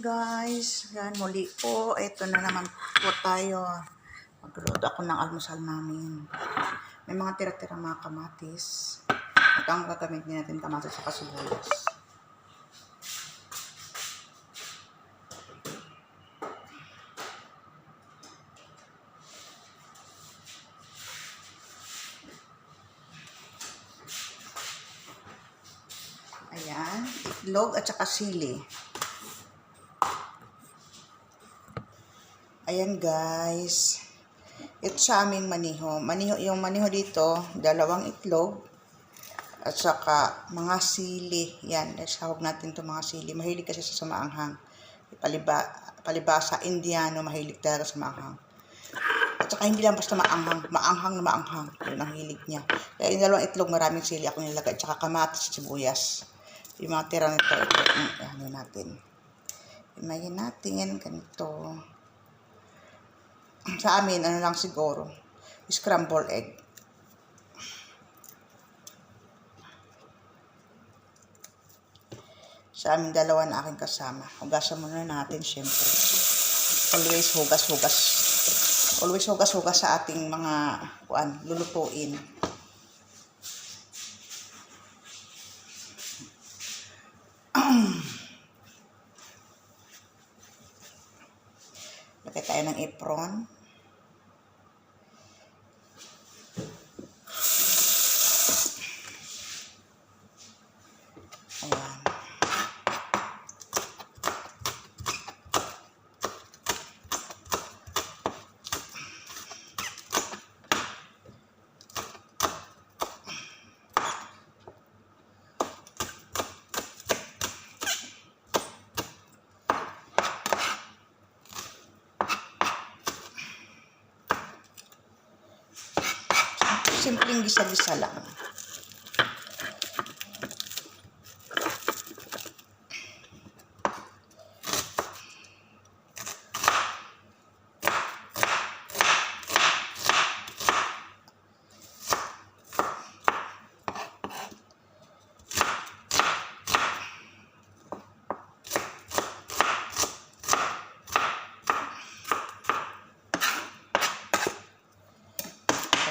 guys, yan muli po, ito na naman po tayo. Magluluto ako ng almusal namin. May mga tira-tira mga kamatis. Ito ang gagamitin natin, kamatis sa sibuyas. Ayan, itlog at saka sili. Ayan guys. Ito sa aming maniho. Yung maniho dito, 2 itlog at saka mga sili. Yan, sahog natin itong mga sili. Mahilig kasi sa maanghang. Palibasa, Indiano, mahilig talaga sa maanghang. At saka hindi lang basta maanghang, maanghang na maanghang. Yun ang hilig niya. Kaya yung 2 itlog, maraming sili ako nilagay. At saka kamatis, sibuyas. Yung mga tira nito, ito natin. Imayin natin, ganito. Sa amin, ano lang siguro, scrambled egg. Sa amin, 2 na aking kasama. Hugasan muna natin, syempre. Always hugas-hugas. Always hugas-hugas sa ating mga lulutuin. Lagay tayo ng apron. Ayan. Simpleng gisa-gisa lang.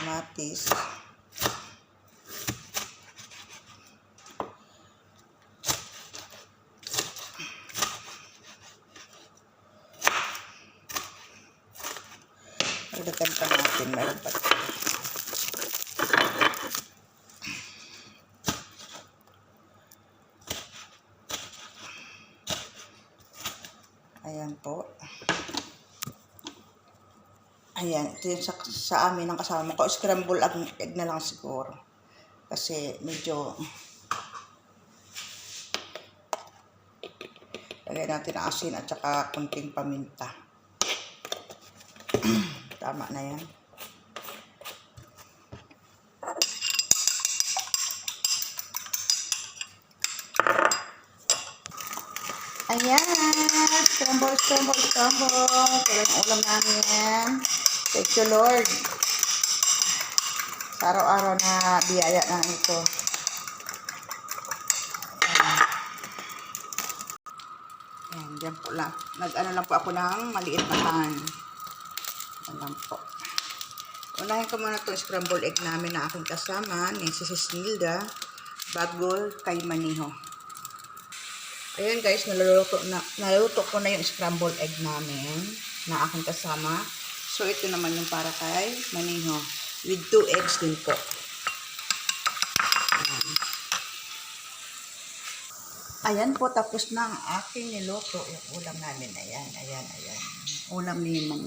Kamatis. Dagdagan pa natin, mayroon pa. Ayan po. Ayan, ito yung sa amin ang kasama ko. Scramble egg na lang siguro. Kasi medyo lagay natin ang asin at saka kunting paminta. Tama na yan. Ayan, scramble. Ito yung ulam namin. Thank you, Lord. Sa araw-araw na biyaya na ito. Ayan, dyan po lang. Nag-ano lang po ako ng maliit na pan. Ayan lang po. Unahin ko muna itong scrambled egg namin na aking kasama ni Sis Nilda bago kay maniho. Ayan guys, naluto ko na yung scrambled egg namin na aking kasama. So, ito naman yung para kay maniho. With 2 eggs din po. Ayan po, tapos na ang aking niluto. Yung ulam namin. Ayan. Ulam ni Mang